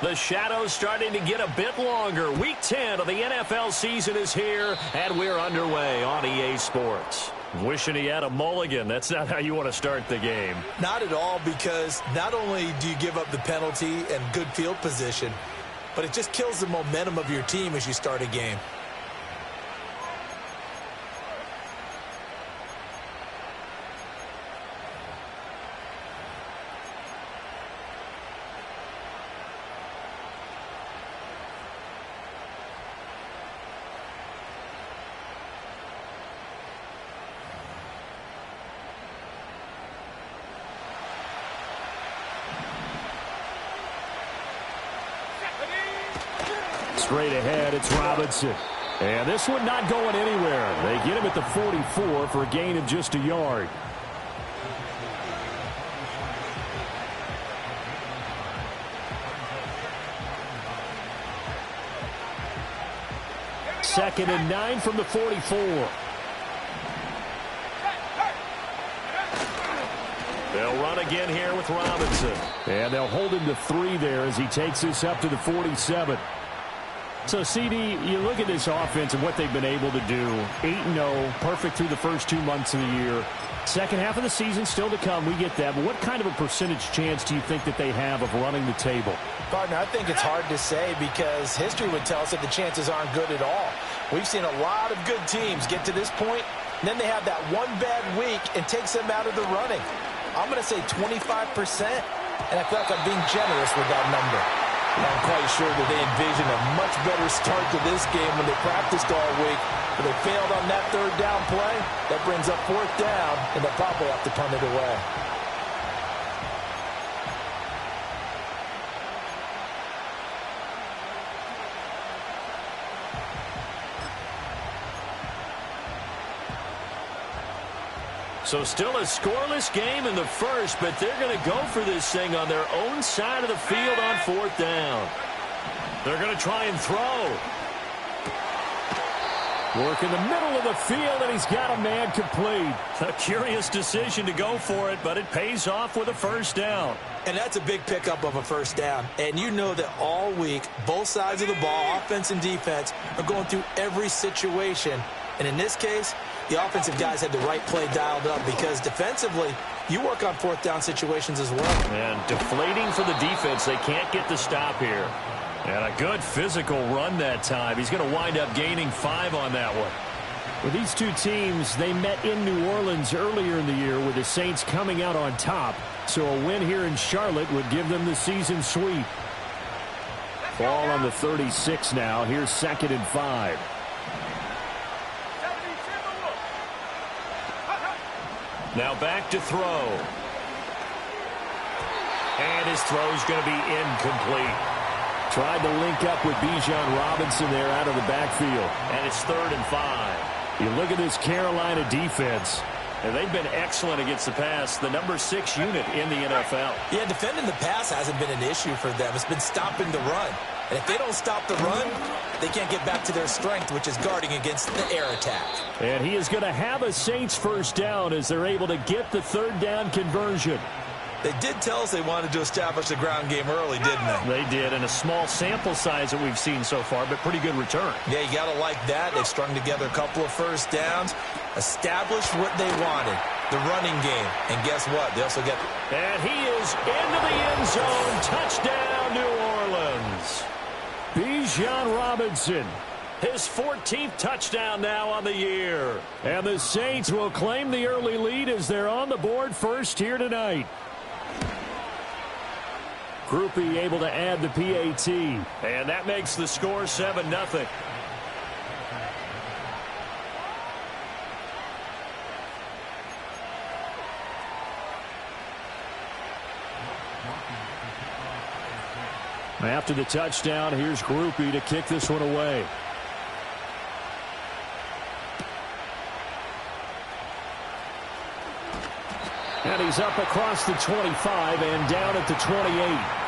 The shadow's starting to get a bit longer. Week 10 of the NFL season is here, and we're underway on EA Sports. Wishing he had a mulligan. That's not how you want to start the game. Not at all, because not only do you give up the penalty and good field position, but it just kills the momentum of your team as you start a game. Straight ahead, it's Robinson. And this one not going anywhere. They get him at the 44 for a gain of just a yard. Second and 9 from the 44. They'll run again here with Robinson. And they'll hold him to 3 there as he takes this up to the 47. So, CD, you look at this offense and what they've been able to do. 8-0, perfect through the first 2 months of the year. Second half of the season still to come. We get that. But what kind of a percentage chance do you think that they have of running the table? Partner, I think it's hard to say because history would tell us that the chances aren't good at all. We've seen a lot of good teams get to this point, and then they have that one bad week and takes them out of the running. I'm going to say 25%, and I feel like I'm being generous with that number. I'm quite sure that they envision a much better start to this game when they practiced all week. But they failed on that third down play. That brings up fourth down, and they'll probably have to punt it away. So still a scoreless game in the first, but they're going to go for this thing on their own side of the field on fourth down. They're going to try and throw. Work in the middle of the field, and he's got a man complete. A curious decision to go for it, but it pays off with a first down. And that's a big pickup of a first down. And you know that all week, both sides of the ball, offense and defense, are going through every situation. And in this case, the offensive guys had the right play dialed up because defensively, you work on fourth down situations as well. And deflating for the defense. They can't get the stop here. And a good physical run that time. He's going to wind up gaining 5 on that one. Well, these two teams, they met in New Orleans earlier in the year with the Saints coming out on top. So a win here in Charlotte would give them the season sweep. Ball on the 36 now. Here's 2nd and 5. Now back to throw. And his throw's going to be incomplete. Tried to link up with Bijan Robinson there out of the backfield. And it's 3rd and 5. You look at this Carolina defense. And they've been excellent against the pass. The number 6 unit in the NFL. Yeah, defending the pass hasn't been an issue for them. It's been stopping the run. And if they don't stop the run, they can't get back to their strength, which is guarding against the air attack. And he is going to have a Saints first down as they're able to get the 3rd down conversion. They did tell us they wanted to establish the ground game early, didn't they? They did, and a small sample size that we've seen so far, but pretty good return. Yeah, you got to like that. They've strung together a couple of first downs, established what they wanted, the running game. And guess what? They also get... And he is into the end zone. Touchdown, New Orleans. Bijan Robinson. His 14th touchdown now on the year. And the Saints will claim the early lead as they're on the board first here tonight. Groupie able to add the PAT. And that makes the score 7-0. After the touchdown, here's Groupie to kick this one away. And he's up across the 25 and down at the 28.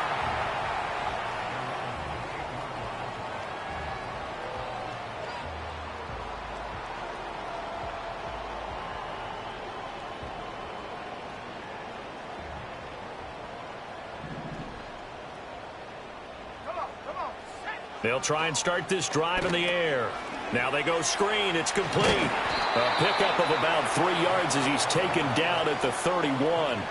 They'll try and start this drive in the air. Now they go screen. It's complete. A pickup of about 3 yards as he's taken down at the 31.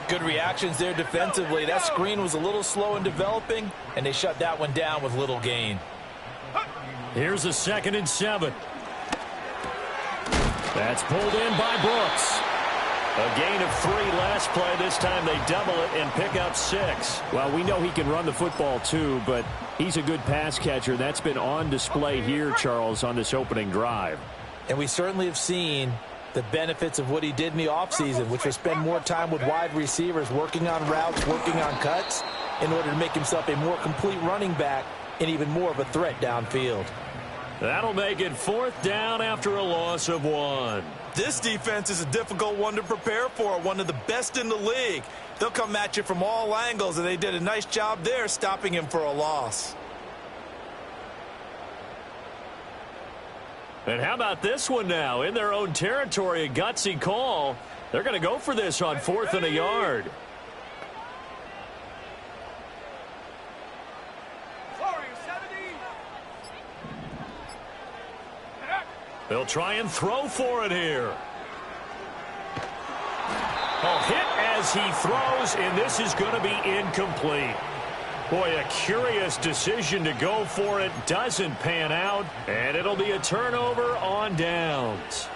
Good reactions there defensively. That screen was a little slow in developing, and they shut that one down with little gain. Here's a 2nd and 7. That's pulled in by Brooks. A gain of 3 last play. This time they double it and pick up 6. Well, we know he can run the football too, but he's a good pass catcher. That's been on display here, Charles, on this opening drive. And we certainly have seen the benefits of what he did in the offseason, which was spend more time with wide receivers, working on routes, working on cuts, in order to make himself a more complete running back and even more of a threat downfield. That'll make it 4th down after a loss of 1. This defense is a difficult one to prepare for, one of the best in the league. They'll come at you from all angles, and they did a nice job there stopping him for a loss. And how about this one now? In their own territory, a gutsy call. They're going to go for this on 4th and a yard. They'll try and throw for it here. Hit as he throws, and this is going to be incomplete. Boy, a curious decision to go for it. Doesn't pan out, and it'll be a turnover on downs.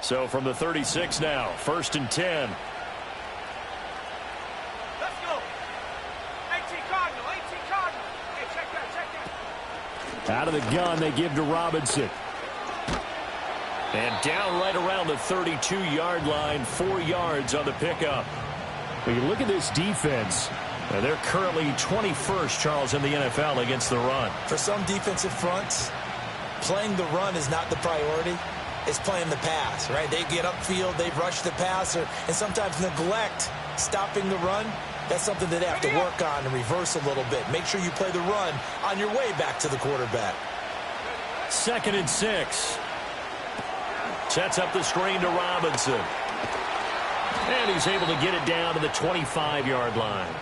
So from the 36 now, 1st and 10. Let's go. 18 Cardinal, 18 Cardinal. Hey, check that. Out of the gun, they give to Robinson. And down right around the 32-yard line, 4 yards on the pickup. When you look at this defense, they're currently 21st, Charles, in the NFL against the run. For some defensive fronts, playing the run is not the priority. It's playing the pass, right? They get upfield, they rush the passer, and sometimes neglect stopping the run. That's something that they have to work on and reverse a little bit. Make sure you play the run on your way back to the quarterback. 2nd and 6. Sets up the screen to Robinson. And he's able to get it down to the 25-yard line.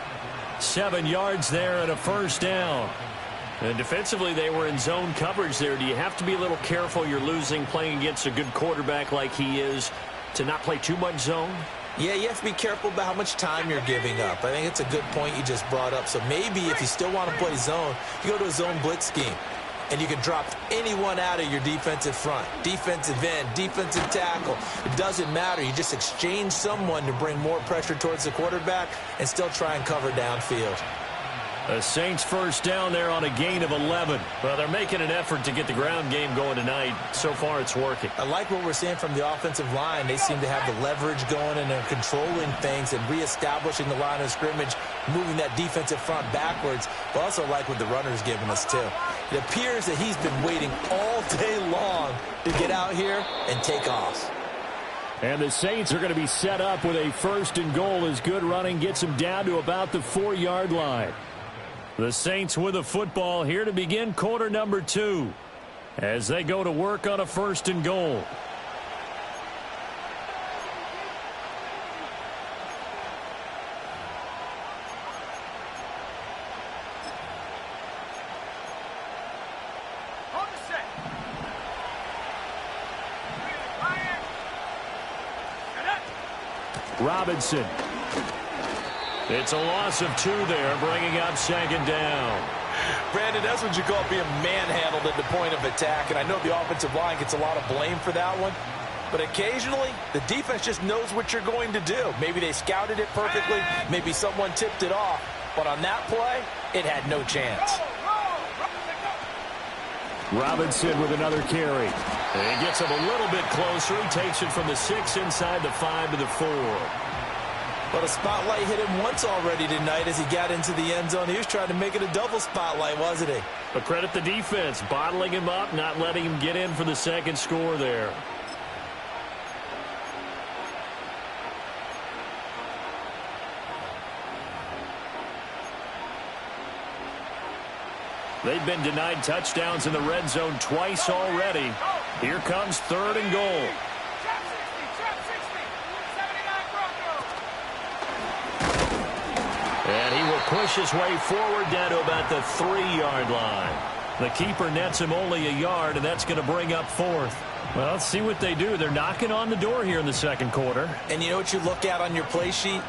7 yards there and a 1st down. And defensively, they were in zone coverage there. Do you have to be a little careful? You're losing playing against a good quarterback like he is to not play too much zone? Yeah, you have to be careful about how much time you're giving up. I think it's a good point you just brought up. So maybe if you still want to play zone, you go to a zone blitz scheme. And you can drop anyone out of your defensive front. Defensive end, defensive tackle. It doesn't matter. You just exchange someone to bring more pressure towards the quarterback and still try and cover downfield. The Saints 1st down there on a gain of 11. Well, they're making an effort to get the ground game going tonight. So far, it's working. I like what we're seeing from the offensive line. They seem to have the leverage going, and they're controlling things and reestablishing the line of scrimmage, moving that defensive front backwards. But also like what the runner's giving us, too. It appears that he's been waiting all day long to get out here and take off. And the Saints are going to be set up with a 1st and goal as good running gets them down to about the 4-yard line. The Saints with the football here to begin quarter number 2 as they go to work on a 1st and goal. Hold the set. Robinson. It's a loss of 2 there, bringing up 2nd down. Brandon, that's what you call being manhandled at the point of attack, and I know the offensive line gets a lot of blame for that one, but occasionally the defense just knows what you're going to do. Maybe they scouted it perfectly, maybe someone tipped it off, but on that play, it had no chance. Robinson with another carry. And he gets him a little bit closer. He takes it from the 6 inside the 5 to the 4. But a spotlight hit him once already tonight as he got into the end zone. He was trying to make it a double spotlight, wasn't he? But credit the defense, bottling him up, not letting him get in for the 2nd score there. They've been denied touchdowns in the red zone twice already. Here comes 3rd and goal. Trap 60, 79 Broncos. And he will push his way forward down to about the 3-yard line. The keeper nets him only a yard, and that's going to bring up 4th. Well, let's see what they do. They're knocking on the door here in the second quarter. And you know what you look at on your play sheet?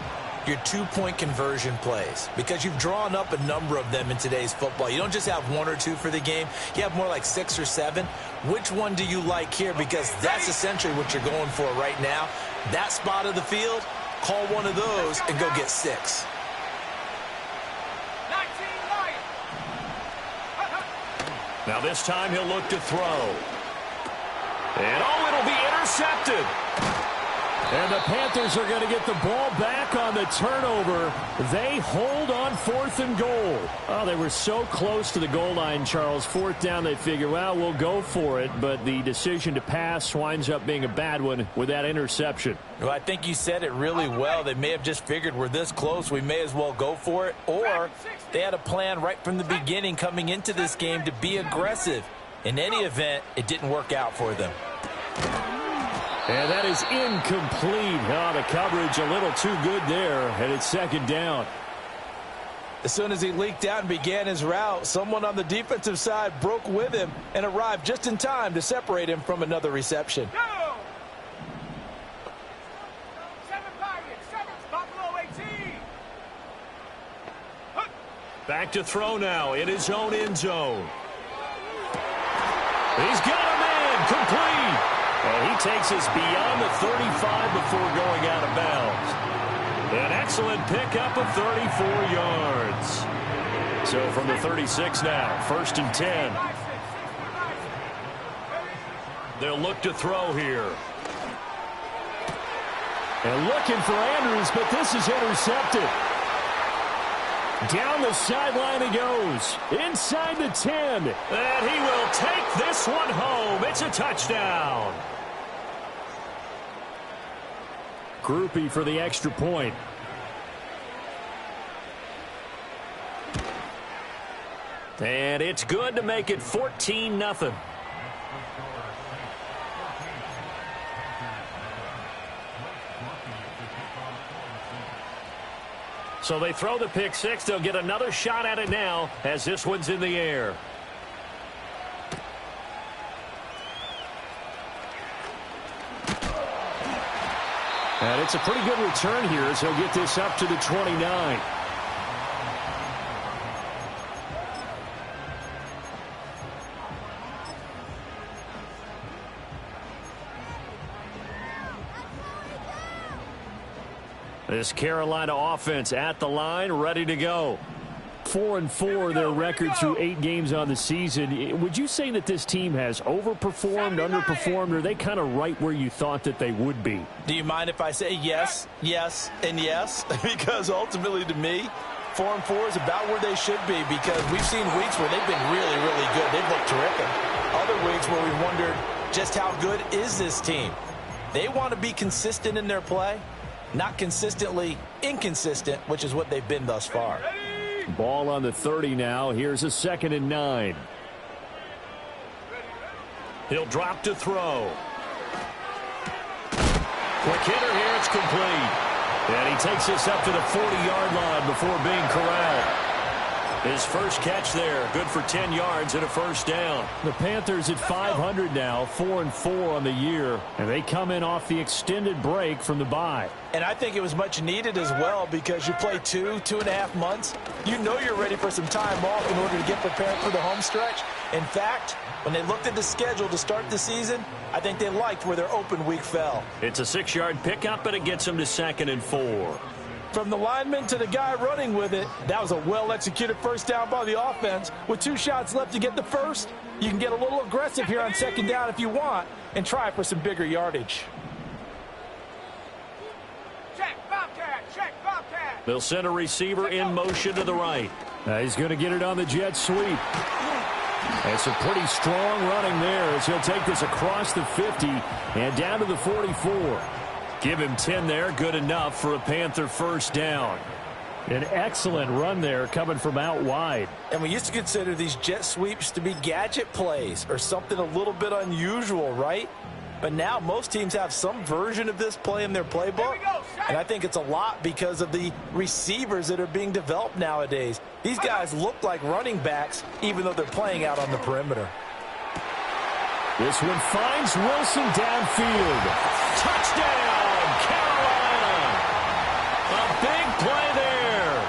Your 2-point conversion plays, because you've drawn up a number of them in today's football. You don't just have 1 or 2 for the game. You have more like 6 or 7. Which one do you like here? Because that's essentially what you're going for right now. That spot of the field, call one of those and go get 6. 19 Lions. Now this time he'll look to throw. And it'll be intercepted. And the Panthers are going to get the ball back on the turnover. They hold on 4th and goal. Oh, they were so close to the goal line, Charles. 4th down, they figure, well, we'll go for it. But the decision to pass winds up being a bad one with that interception. Well, I think you said it really well. They may have just figured we're this close, we may as well go for it. Or they had a plan right from the beginning coming into this game to be aggressive. In any event, it didn't work out for them. And that is incomplete. Oh, the coverage a little too good there, and it's 2nd down. As soon as he leaked out and began his route, someone on the defensive side broke with him and arrived just in time to separate him from another reception. Go! 7 Pirates, 7 Buffalo 18. Back to throw now in his own end zone. He's got a man, complete. And he takes us beyond the 35 before going out of bounds. An excellent pickup of 34 yards. So from the 36 now, 1st and 10. They'll look to throw here. And looking for Andrews, but this is intercepted. Down the sideline he goes. Inside the 10. And he will take this one home. It's a touchdown. Groupie for the extra point. And it's good to make it 14-0. So they throw the pick 6. They'll get another shot at it now as this one's in the air. And it's a pretty good return here as he'll get this up to the 29. This Carolina offense at the line, ready to go. 4-4 their record through 8 games on the season. Would you say that this team has overperformed, underperformed, or are they kind of right where you thought that they would be? Do you mind if I say yes, yes, and yes? Because ultimately to me, 4-4 is about where they should be, because we've seen weeks where they've been really, really good. They've looked terrific. Other weeks where we've wondered just how good is this team. They want to be consistent in their play, not consistently inconsistent, which is what they've been thus far. Ball on the 30 now. Here's a 2nd and 9. He'll drop to throw. Quick hitter here. It's complete. And he takes this up to the 40-yard line before being corralled. His first catch there, good for 10 yards and a 1st down. The Panthers at 500 now, 4-4 on the year, and they come in off the extended break from the bye. And I think it was much needed as well, because you play 2.5 months. You know you're ready for some time off in order to get prepared for the home stretch. In fact, when they looked at the schedule to start the season, I think they liked where their open week fell. It's a 6-yard pickup, but it gets them to 2nd and 4. From the lineman to the guy running with it, that was a well-executed first down by the offense. With 2 shots left to get the first, you can get a little aggressive here on 2nd down if you want and try for some bigger yardage. Check, Bobcat, check, Bobcat. They'll send a receiver in motion to the right. He's going to get it on the jet sweep. And some pretty strong running there as he'll take this across the 50 and down to the 44. Give him 10 there, good enough for a Panther first down. An excellent run there coming from out wide. And we used to consider these jet sweeps to be gadget plays or something a little bit unusual, right? But now most teams have some version of this play in their playbook. And I think it's a lot because of the receivers that are being developed nowadays. These guys look like running backs even though they're playing out on the perimeter. This one finds Wilson downfield. Touchdown, Carolina! A big play there.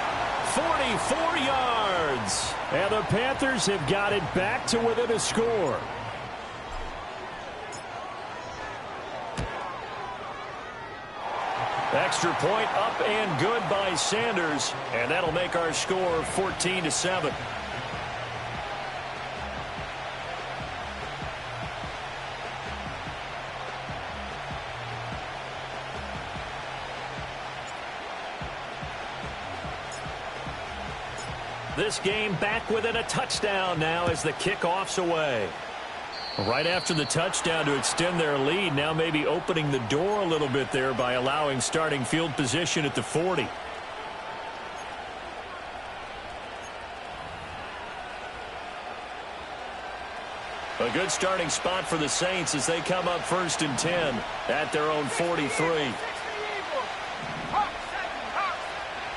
44 yards. And the Panthers have got it back to within a score. Extra point up and good by Sanders, and that'll make our score 14-7. This game back within a touchdown now as the kickoff's away. Right after the touchdown to extend their lead, now maybe opening the door a little bit there by allowing starting field position at the 40. A good starting spot for the Saints as they come up 1st and 10 at their own 43.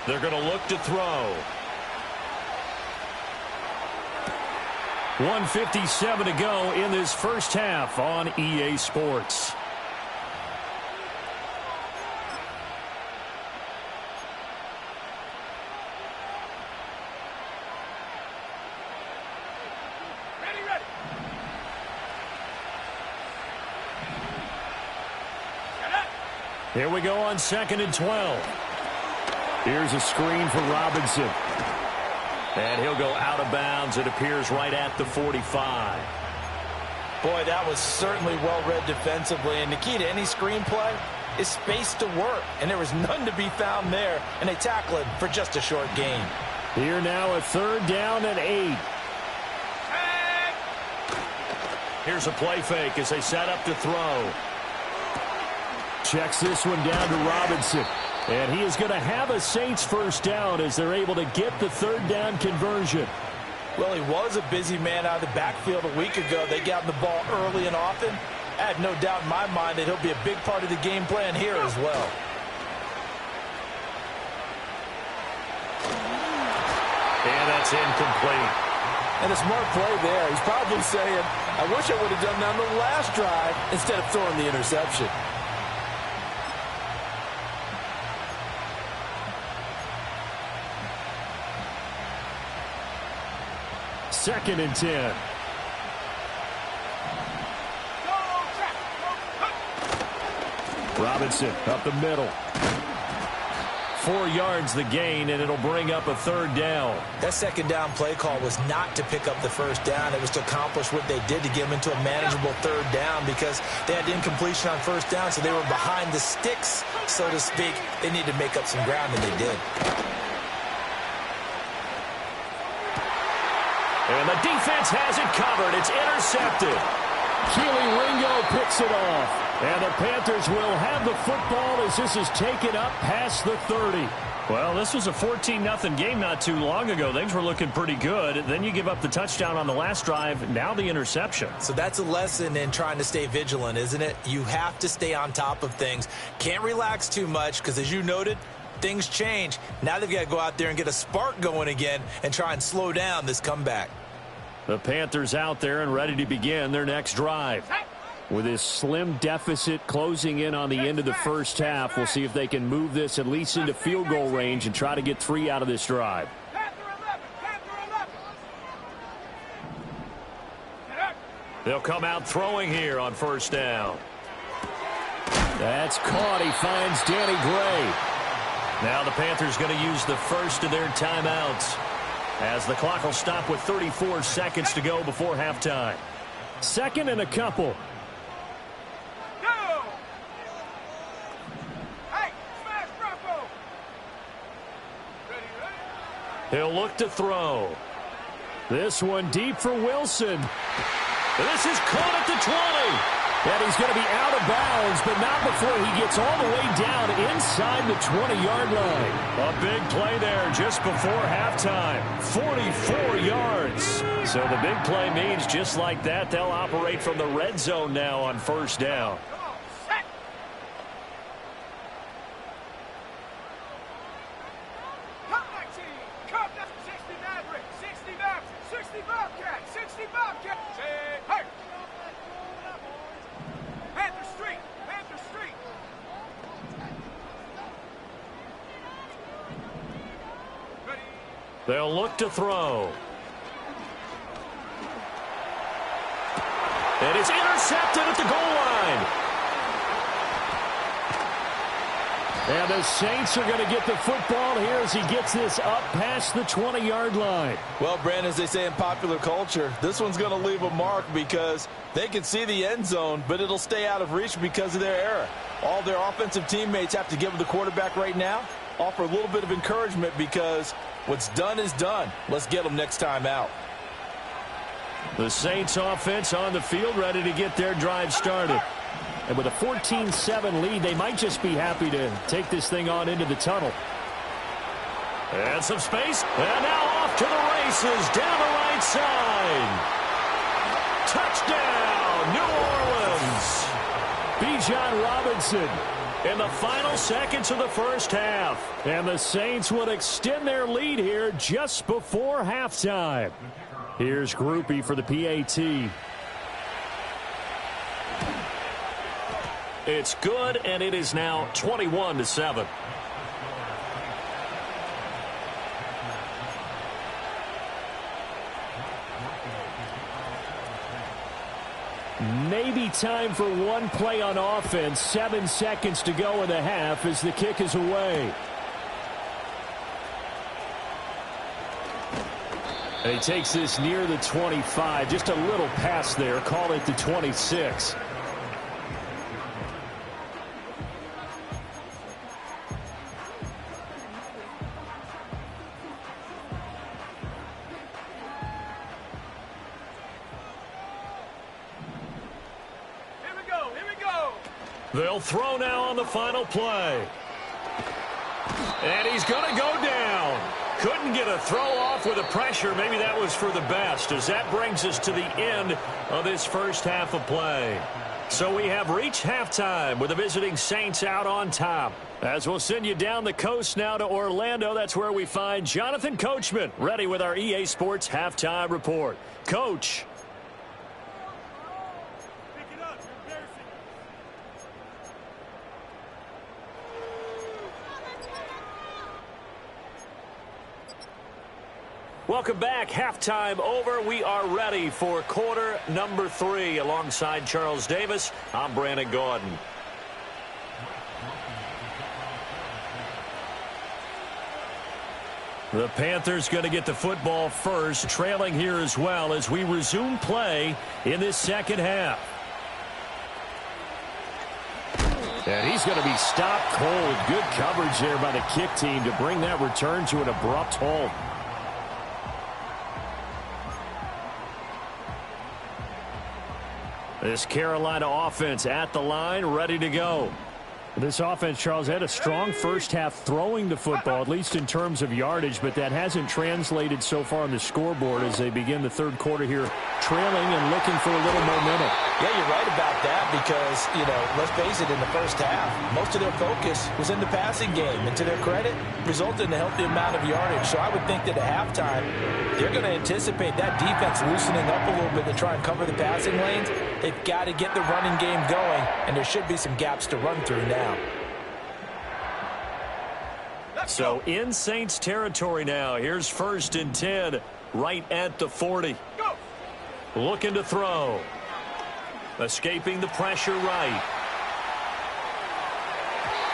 They're going to look to throw. 1:57 to go in this first half on EA Sports. Ready. Here we go on 2nd and 12. Here's a screen for Robinson. And he'll go out of bounds. It appears right at the 45. Boy, that was certainly well-read defensively. And the key to any screenplay is space to work. And there was none to be found there. And they tackle it for just a short gain. Here now a 3rd down and 8. Here's a play fake as they set up to throw. Checks this one down to Robinson. And he is going to have a Saints first down as they're able to get the 3rd down conversion. Well, he was a busy man out of the backfield a week ago. They got him the ball early and often. I have no doubt in my mind that he'll be a big part of the game plan here as well. And that's incomplete. And a smart play there. He's probably saying, I wish I would have done that on the last drive instead of throwing the interception. Second and 10. Robinson up the middle. 4 yards the gain, and it'll bring up a 3rd down. That 2nd down play call was not to pick up the 1st down. It was to accomplish what they did to get them into a manageable 3rd down because they had incompletion on 1st down, so they were behind the sticks, so to speak. They needed to make up some ground, and they did. And the defense has it covered. It's intercepted. Keely Ringo picks it off. And the Panthers will have the football as this is taken up past the 30. Well, this was a 14-0 game not too long ago. Things were looking pretty good. Then you give up the touchdown on the last drive. Now the interception. So that's a lesson in trying to stay vigilant, isn't it? You have to stay on top of things. Can't relax too much because, as you noted, things change. Now they've got to go out there and get a spark going again and try and slow down this comeback. The Panthers out there and ready to begin their next drive. With this slim deficit closing in on the end of the first half, we'll see if they can move this at least into field goal range and try to get 3 out of this drive. They'll come out throwing here on 1st down. That's caught. He finds Danny Gray. Now the Panthers going to use the first of their timeouts as the clock will stop with 34 seconds to go before halftime. 2nd and a couple. He'll look to throw. This one deep for Wilson. This is caught at the 20. And he's going to be out of bounds, but not before he gets all the way down inside the 20-yard line. A big play there just before halftime. 44 yards. So the big play means just like that, they'll operate from the red zone now on first down. They'll look to throw. And it's intercepted at the goal line. And the Saints are going to get the football here as he gets this up past the 20-yard line. Well, Brandon, as they say in popular culture, this one's going to leave a mark because they can see the end zone, but it'll stay out of reach because of their error. All their offensive teammates have to give the quarterback right now, offer a little bit of encouragement because what's done is done. Let's get them next time out. The Saints offense on the field ready to get their drive started. And with a 14-7 lead, they might just be happy to take this thing on into the tunnel. And some space. And now off to the races down the right side. Touchdown, New Orleans. Bijan Robinson in the final seconds of the first half. And the Saints would extend their lead here just before halftime. Here's Groupie for the PAT. It's good, and it is now 21-7. Maybe time for one play on offense. 7 seconds to go in the half as the kick is away. And he takes this near the 25. Just a little pass there. Call it the 26. They'll throw now on the final play. And he's going to go down. Couldn't get a throw off with the pressure. Maybe that was for the best, as that brings us to the end of this first half of play. So we have reached halftime with the visiting Saints out on top. As we'll send you down the coast now to Orlando, that's where we find Jonathan Coachman ready with our EA Sports Halftime Report. Coach. Welcome back. Halftime over. We are ready for quarter number 3. Alongside Charles Davis, I'm Brandon Gordon. The Panthers going to get the football first, trailing here as well as we resume play in this second half. And he's going to be stopped cold. Good coverage there by the kick team to bring that return to an abrupt halt. This Carolina offense at the line, ready to go. This offense, Charles, had a strong first half throwing the football, at least in terms of yardage, but that hasn't translated so far on the scoreboard as they begin the third quarter here, trailing and looking for a little momentum. Yeah, you're right about that because, let's face it, in the first half, most of their focus was in the passing game. And to their credit, resulted in a healthy amount of yardage. So I would think that at halftime, they're going to anticipate that defense loosening up a little bit to try and cover the passing lanes. They've got to get the running game going, and there should be some gaps to run through now. So in Saints territory now. Here's 1st and 10 right at the 40. Go. Looking to throw. Escaping the pressure right.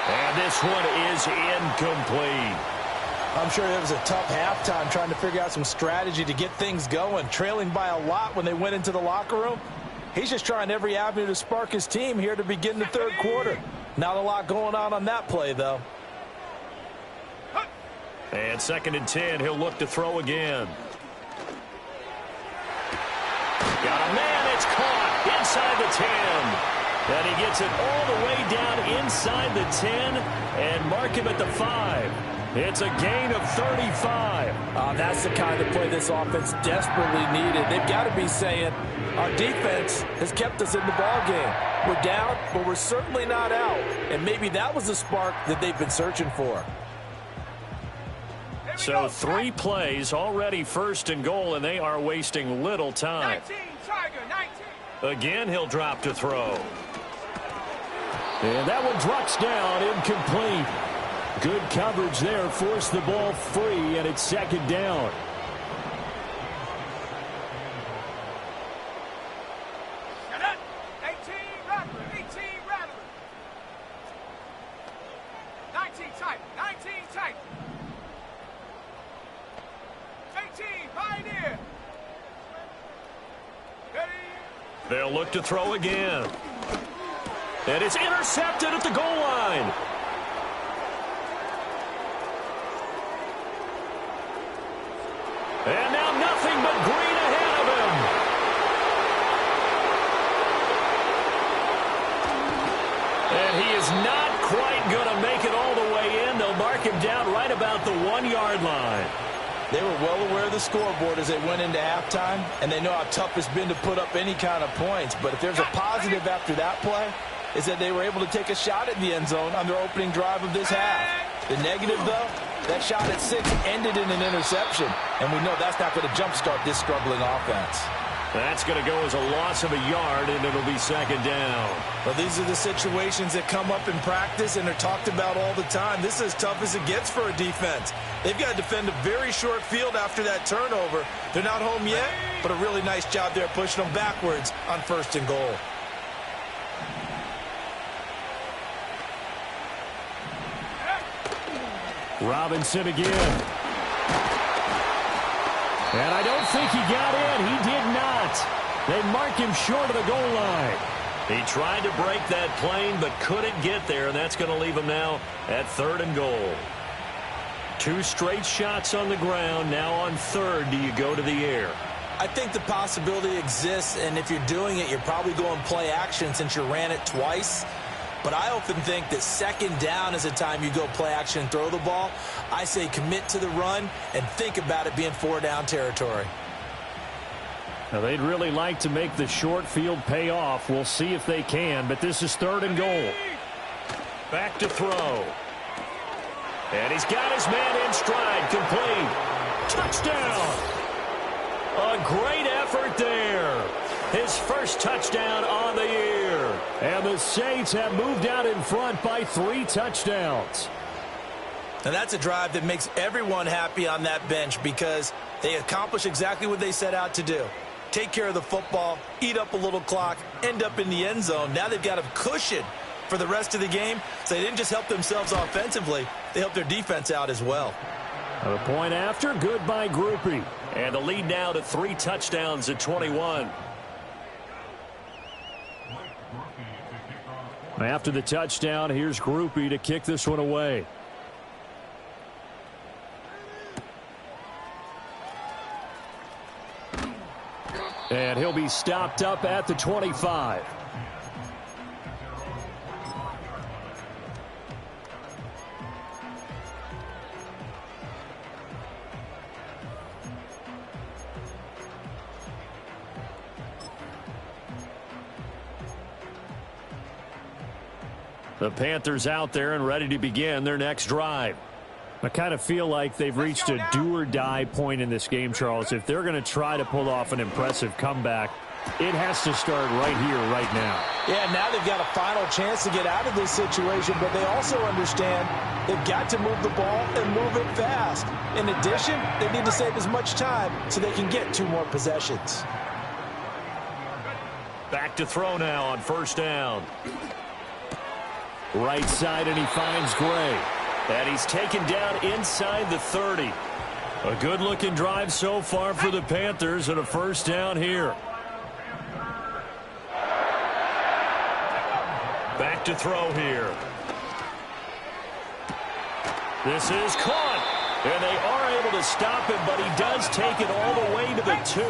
And this one is incomplete. I'm sure it was a tough halftime trying to figure out some strategy to get things going. Trailing by a lot when they went into the locker room. He's just trying every avenue to spark his team here to begin the third quarter. Not a lot going on that play, though. And 2nd and 10, he'll look to throw again. Got a man, it's caught inside the 10. And he gets it all the way down inside the 10 and mark him at the 5. It's a gain of 35. That's the kind of play this offense desperately needed. They've got to be saying, our defense has kept us in the ballgame. We're down, but we're certainly not out. And maybe that was the spark that they've been searching for. So 3 plays, already first and goal, and they are wasting little time. 19, Tiger, 19. Again, he'll drop to throw. And that one drops down, incomplete. Good coverage there, forced the ball free, and it's second down. Got it. 18, Rattler, 18, Rattler. 19, Tiger, 19, Tiger. 18, Pioneer. Ready. They'll look to throw again. And it's intercepted at the goal line. And now nothing but green ahead of him. And he is not quite going to make it all the way in. They'll mark him down right about the 1-yard line. They were well aware of the scoreboard as they went into halftime, and they know how tough it's been to put up any kind of points. But if there's a positive after that play, is that they were able to take a shot at the end zone on their opening drive of this half. The negative, though, that shot at 6 ended in an interception, and we know that's not going to jumpstart this struggling offense. That's going to go as a loss of a yard, and it'll be second down. Well, these are the situations that come up in practice and are talked about all the time. This is as tough as it gets for a defense. They've got to defend a very short field after that turnover. They're not home yet, but a really nice job there pushing them backwards on first and goal. Robinson again. And I don't think he got in. He did not. They mark him short of the goal line. He tried to break that plane but couldn't get there, and that's going to leave him now at third and goal. 2 straight shots on the ground. Now on third, do you go to the air? I think the possibility exists, and if you're doing it, you're probably going play action since you ran it twice. But I often think that second down is a time you go play action and throw the ball. I say commit to the run and think about it being 4-down territory. Now, they'd really like to make the short field pay off. We'll see if they can, but this is third and goal. Back to throw. And he's got his man in stride, complete. Touchdown! A great effort there. His first touchdown on the year. And the Saints have moved out in front by 3 touchdowns. And that's a drive that makes everyone happy on that bench because they accomplish exactly what they set out to do. Take care of the football, eat up a little clock, end up in the end zone. Now they've got a cushion for the rest of the game. So they didn't just help themselves offensively, they helped their defense out as well. A point after, good by Groupie. And the lead now to 3 touchdowns at 21. After the touchdown, here's Groupie to kick this one away. And he'll be stopped up at the 25. The Panthers out there and ready to begin their next drive. I kind of feel like they've reached a do-or-die point in this game, Charles. If they're going to try to pull off an impressive comeback, it has to start right here, right now. Yeah, now they've got a final chance to get out of this situation, but they also understand they've got to move the ball and move it fast. In addition, they need to save as much time so they can get 2 more possessions. Back to throw now on first down. Right side, and he finds Gray. And he's taken down inside the 30. A good-looking drive so far for the Panthers and a first down here. Back to throw here. This is caught. And they are able to stop him, but he does take it all the way to the 2.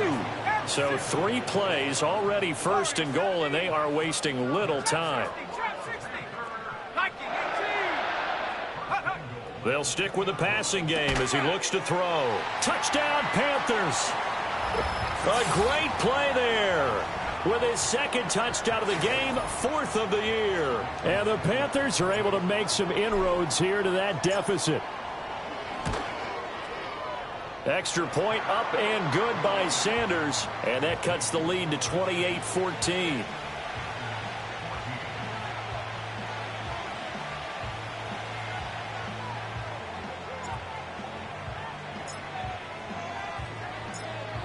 So 3 plays already first and goal, and they are wasting little time. They'll stick with the passing game as he looks to throw. Touchdown, Panthers. A great play there. With his second touchdown of the game, 4th of the year. And the Panthers are able to make some inroads here to that deficit. Extra point up and good by Sanders. And that cuts the lead to 28-14.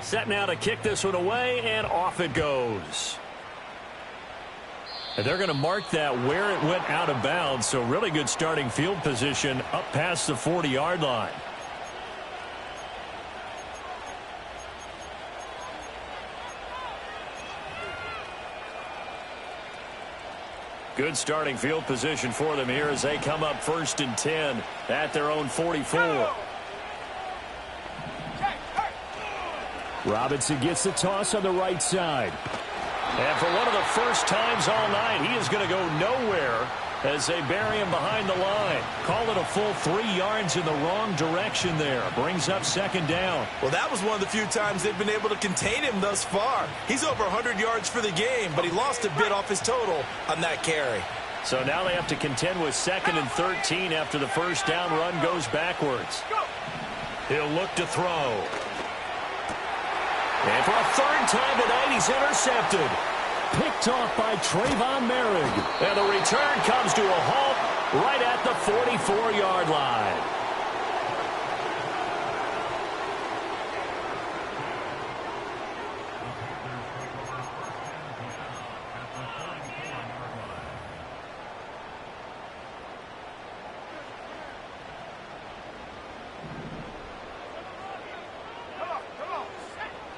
Set now to kick this one away, and off it goes. And they're going to mark that where it went out of bounds, so really good starting field position up past the 40-yard line. Good starting field position for them here as they come up 1st and 10 at their own 44. Robinson gets the toss on the right side. And for one of the first times all night, he is going to go nowhere as they bury him behind the line. Call it a full 3 yards in the wrong direction there. Brings up 2nd down. Well, that was one of the few times they've been able to contain him thus far. He's over 100 yards for the game, but he lost a bit off his total on that carry. So now they have to contend with 2nd and 13 after the first down run goes backwards. He'll look to throw. And for a 3rd time tonight, he's intercepted. Picked off by Trayvon Merrick. And the return comes to a halt right at the 44-yard line.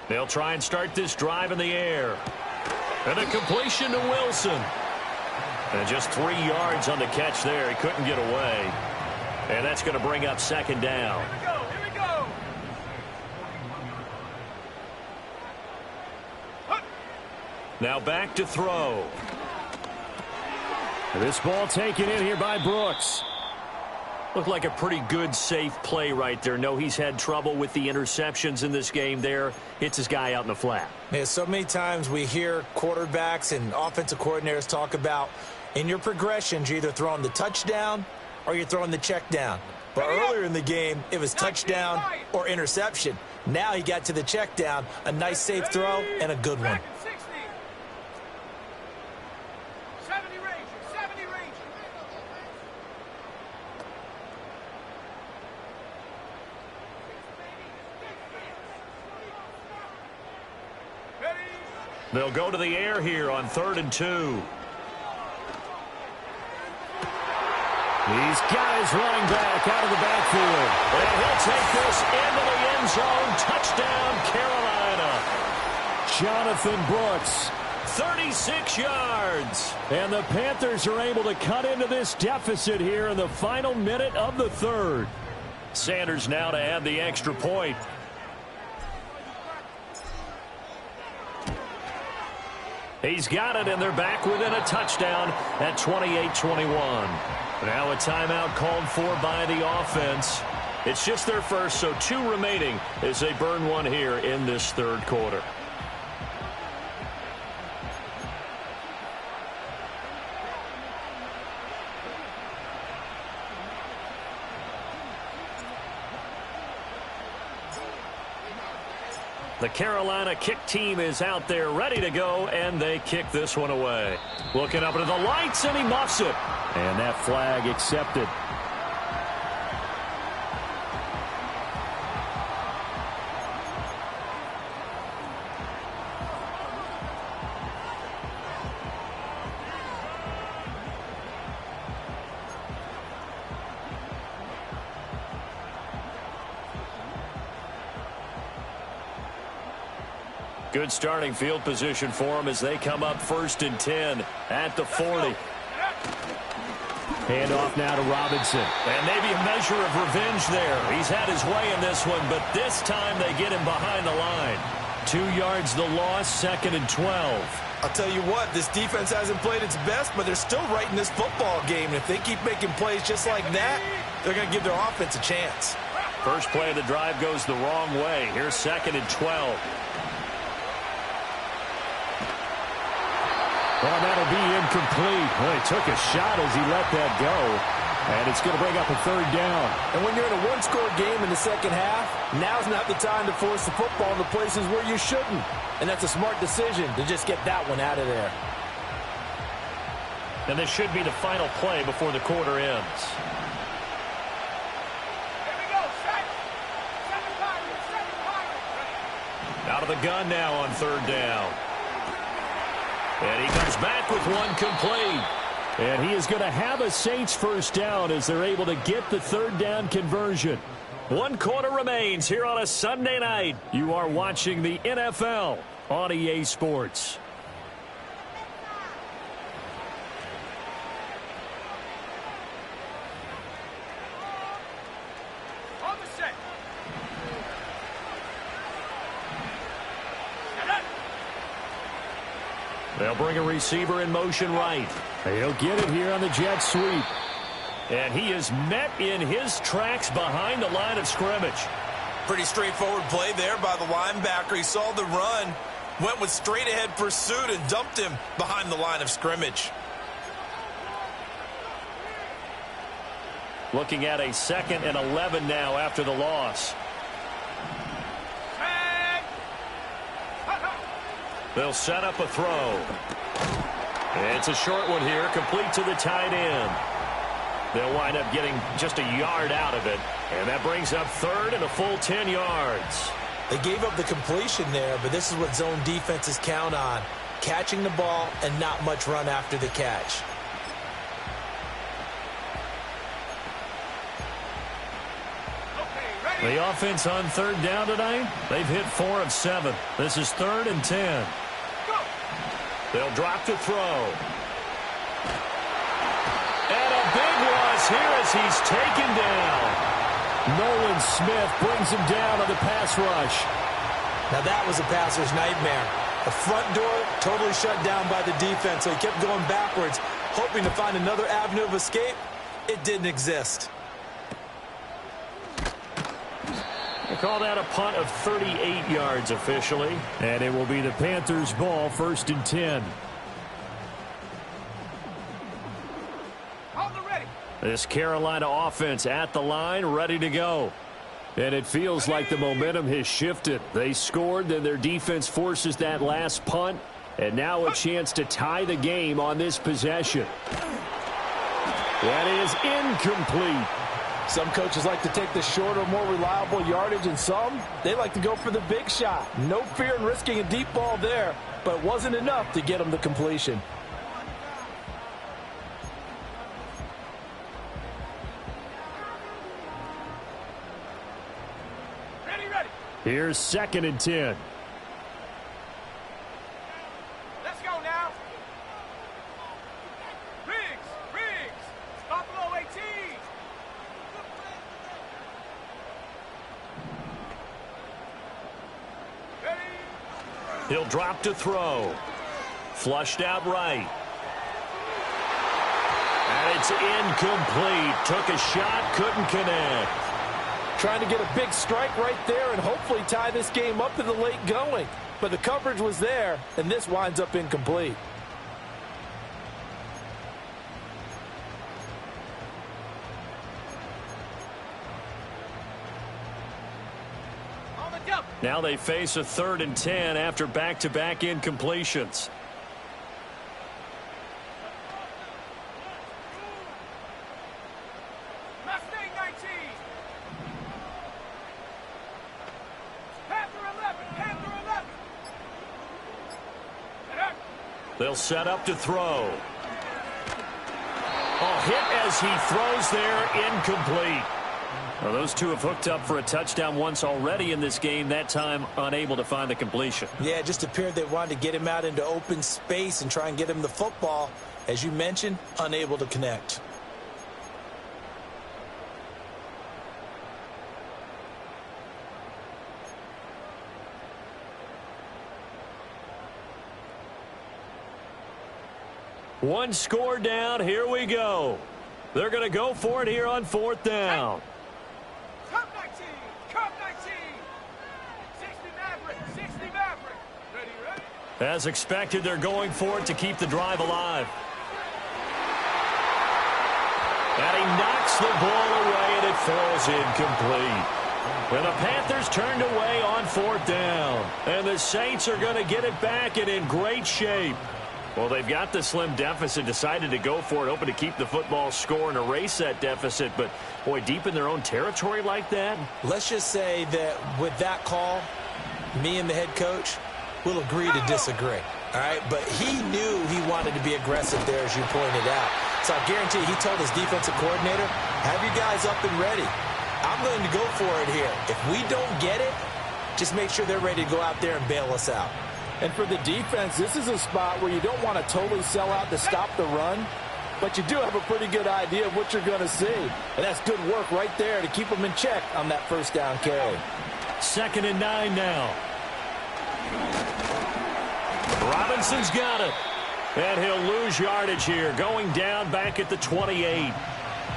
They'll try and start this drive in the air. And a completion to Wilson. And just 3 yards on the catch there. He couldn't get away. And that's going to bring up 2nd down. Here we go. Now back to throw. This ball taken in here by Brooks. Looked like a pretty good, safe play right there. No, he's had trouble with the interceptions in this game there. Hits his guy out in the flat. Yeah, so many times we hear quarterbacks and offensive coordinators talk about in your progressions, you're either throwing the touchdown or you're throwing the check down. But earlier in the game, it was touchdown or interception. Now he got to the check down, a nice safe throw, and a good one. 70 Rangers. They'll go to the air here on 3rd and 2. He's got his running back out of the backfield. And he'll take this into the end zone. Touchdown, Carolina. Jonathan Brooks. 36 yards. And the Panthers are able to cut into this deficit here in the final minute of the 3rd. Sanders now to add the extra point. He's got it, and they're back within a touchdown at 28-21. Now a timeout called for by the offense. It's just their first, so 2 remaining as they burn one here in this 3rd quarter. The Carolina kick team is out there ready to go, and they kick this one away. Looking up into the lights, and he muffs it. And that flag accepted. Good starting field position for them as they come up 1st and 10 at the 40. Handoff now to Robinson. And maybe a measure of revenge there. He's had his way in this one, but this time they get him behind the line. 2 yards the loss, 2nd and 12. I'll tell you what, this defense hasn't played its best, but they're still right in this football game. And if they keep making plays just like that, they're going to give their offense a chance. First play of the drive goes the wrong way. Here's 2nd and 12. Well, that'll be incomplete. Well, he took a shot as he let that go. And it's going to bring up a 3rd down. And when you're in a one-score game in the second half, now's not the time to force the football into places where you shouldn't. And that's a smart decision to just get that one out of there. And this should be the final play before the quarter ends. Here we go. Set. Seven power. Out of the gun now on 3rd down. And he comes back with one complete. And he is going to have a Saints first down as they're able to get the 3rd down conversion. 1 quarter remains here on a Sunday night. You are watching the NFL on EA Sports. On the set. They'll bring a receiver in motion right. He'll get it here on the jet sweep. And he is met in his tracks behind the line of scrimmage. Pretty straightforward play there by the linebacker. He saw the run, went with straight-ahead pursuit, and dumped him behind the line of scrimmage. Looking at a 2nd and 11 now after the loss. They'll set up a throw. It's a short one here, complete to the tight end. They'll wind up getting just a yard out of it, and that brings up 3rd and a full 10 yards. They gave up the completion there, but this is what zone defenses count on, catching the ball and not much run after the catch. The offense on 3rd down tonight, they've hit 4 of 7. This is 3rd and 10. They'll drop to throw. And a big loss here as he's taken down. Nolan Smith brings him down on the pass rush. Now that was a passer's nightmare. The front door totally shut down by the defense, so he kept going backwards, hoping to find another avenue of escape. It didn't exist. They call that a punt of 38 yards officially. And it will be the Panthers' ball, 1st and 10. On the ready. This Carolina offense at the line, ready to go. And it feels like the momentum has shifted. They scored, then their defense forces that last punt. And now a chance to tie the game on this possession. That is incomplete. Some coaches like to take the shorter, more reliable yardage, and some, they like to go for the big shot. No fear in risking a deep ball there, but it wasn't enough to get them the completion. Ready, ready. Here's 2nd and 10. Let's go now. Riggs. Buffalo 18. Ready. He'll drop to throw. Flushed out right. And it's incomplete. Took a shot, couldn't connect. Trying to get a big strike right there and hopefully tie this game up in the late going. But the coverage was there, and this winds up incomplete. On the double. Now they face a 3rd and 10 after back-to-back incompletions. Mustang 19. Panther 11. They'll set up to throw. Oh, hit as he throws there, incomplete. Well, those two have hooked up for a touchdown once already in this game, that time unable to find the completion. Yeah, it just appeared they wanted to get him out into open space and try and get him the football. As you mentioned, unable to connect. One score down. Here we go. They're going to go for it here on 4th down. Cup 19. Cup 19. 60 Maverick. 60 Maverick. Ready, ready? As expected, they're going for it to keep the drive alive. And he knocks the ball away, and it falls incomplete. And the Panthers turned away on 4th down. And the Saints are going to get it back and in great shape. Well, they've got the slim deficit, decided to go for it, hoping to keep the football score and erase that deficit. But, boy, deep in their own territory like that. Let's just say that with that call, me and the head coach will agree to disagree. All right, but he knew he wanted to be aggressive there, as you pointed out. So I guarantee you, he told his defensive coordinator, have you guys up and ready. I'm going to go for it here. If we don't get it, just make sure they're ready to go out there and bail us out. And for the defense, this is a spot where you don't want to totally sell out to stop the run, but you do have a pretty good idea of what you're going to see. And that's good work right there to keep them in check on that first down carry. 2nd and 9 now. Robinson's got it. And he'll lose yardage here, going down back at the 28.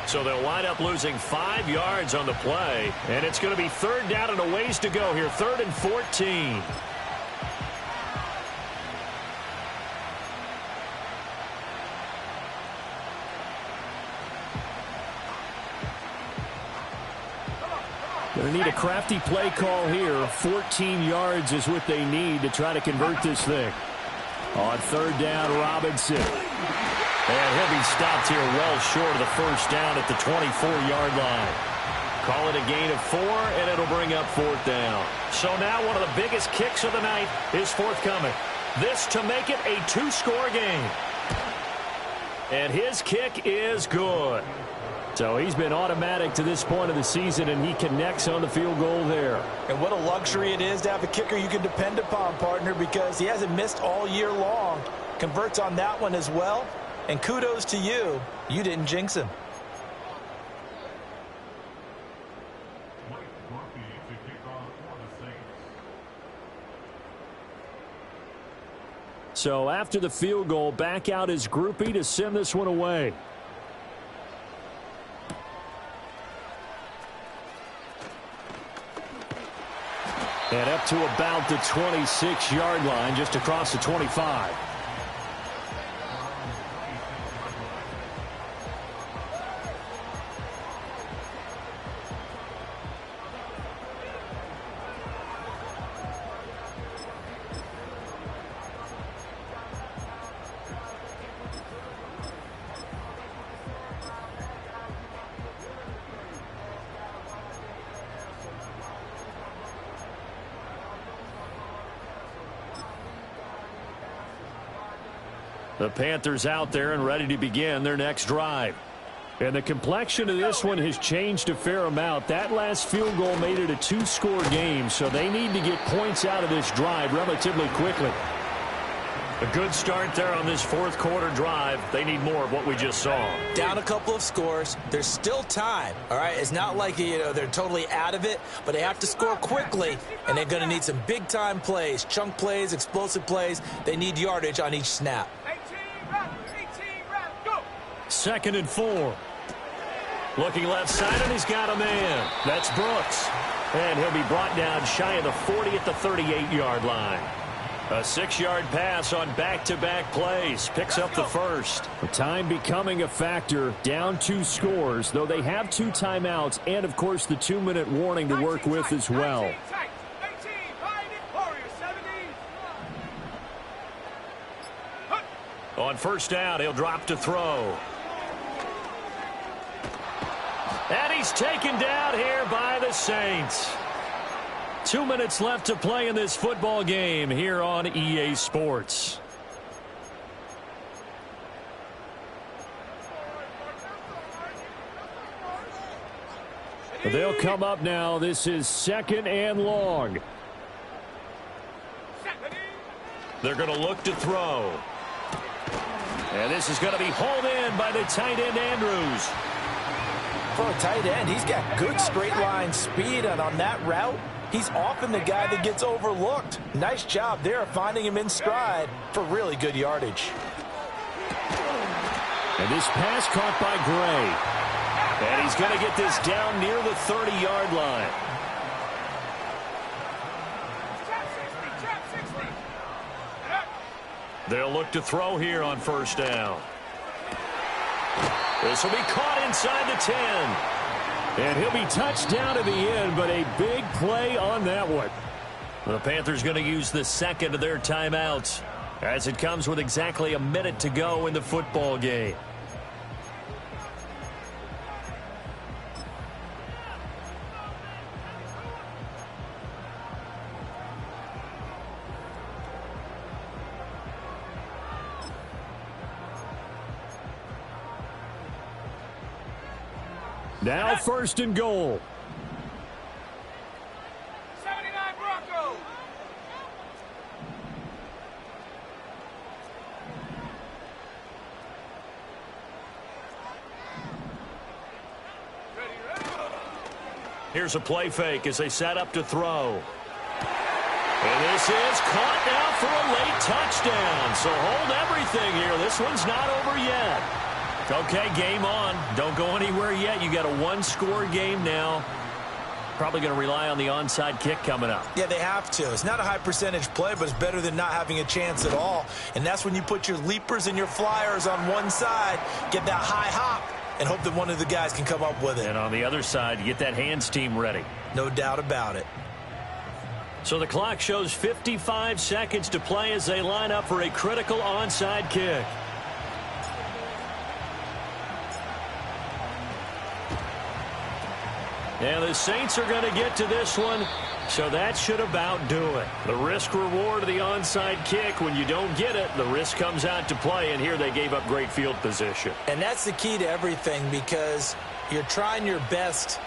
So they'll wind up losing 5 yards on the play. And it's going to be 3rd down and a ways to go here, 3rd and 14. Going to need a crafty play call here. 14 yards is what they need to try to convert this thing. On 3rd down, Robinson. And he'll be stopped here well short of the first down at the 24-yard line. Call it a gain of 4, and it'll bring up 4th down. So now one of the biggest kicks of the night is forthcoming. This to make it a 2-score game. And his kick is good. So he's been automatic to this point of the season, and he connects on the field goal there. And what a luxury it is to have a kicker you can depend upon, partner, because he hasn't missed all year long. Converts on that one as well. And kudos to you. You didn't jinx him. So after the field goal, back out his groupie to send this one away. And up to about the 26-yard line, just across the 25. The Panthers out there and ready to begin their next drive. And the complexion of this one has changed a fair amount. That last field goal made it a 2-score game, so they need to get points out of this drive relatively quickly. A good start there on this 4th quarter drive. They need more of what we just saw. Down a couple of scores. There's still time, all right? It's not like, they're totally out of it, but they have to score quickly, and they're going to need some big-time plays, chunk plays, explosive plays. They need yardage on each snap. 2nd and 4. Looking left side, and he's got a man. That's Brooks. And he'll be brought down shy of the 40 at the 38-yard line. A 6-yard pass on back-to-back plays. Picks up the first. The time becoming a factor. Down 2 scores, though they have 2 timeouts and, of course, the 2-minute warning to work with as well. On 1st down, he'll drop to throw. And he's taken down here by the Saints. 2 minutes left to play in this football game here on EA Sports. They'll come up now. This is 2nd and long. They're going to look to throw. And this is going to be hauled in by the tight end, Andrews. For a tight end, he's got good straight line speed, and on that route, he's often the guy that gets overlooked. Nice job there of finding him in stride for really good yardage. And this pass caught by Gray. And he's going to get this down near the 30-yard line. They'll look to throw here on first down. This will be caught inside the 10. And he'll be touched down to the end, but a big play on that one. The Panthers going to use the second of their timeouts as it comes with exactly a minute to go in the football game. Now first and goal. 79 Broncos. Here's a play fake as they set up to throw. And this is caught now for a late touchdown. So hold everything here. This one's not over yet. Okay, game on. Don't go anywhere yet. You got a one-score game now. Probably going to rely on the onside kick coming up. Yeah, they have to. It's not a high percentage play, but it's better than not having a chance at all. And that's when you put your leapers and your flyers on one side, get that high hop, and hope that one of the guys can come up with it. And on the other side, you get that hands team ready. No doubt about it. So the clock shows 55 seconds to play as they line up for a critical onside kick. And the Saints are going to get to this one, so that should about do it. The risk-reward of the onside kick, when you don't get it, the risk comes out to play, and here they gave up great field position. And that's the key to everything, because you're trying your best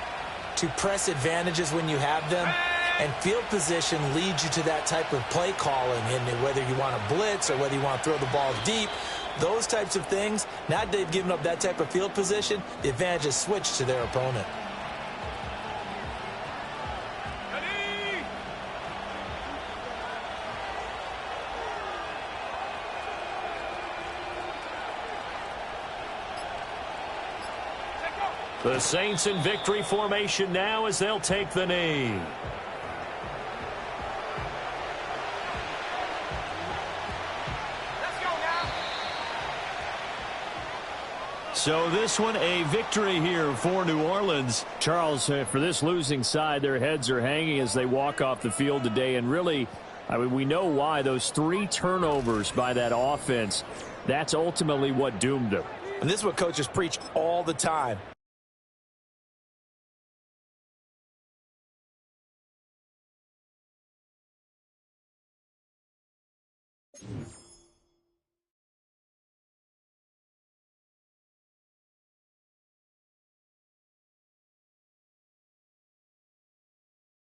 to press advantages when you have them, and field position leads you to that type of play calling, and whether you want to blitz or whether you want to throw the ball deep, those types of things. Now they've given up that type of field position, the advantage is switched to their opponent. The Saints in victory formation now as they'll take the knee. Let's go now. So this one, a victory here for New Orleans. Charles, for this losing side, their heads are hanging as they walk off the field today. And really, I mean, we know why. Those 3 turnovers by that offense, that's ultimately what doomed them. And this is what coaches preach all the time.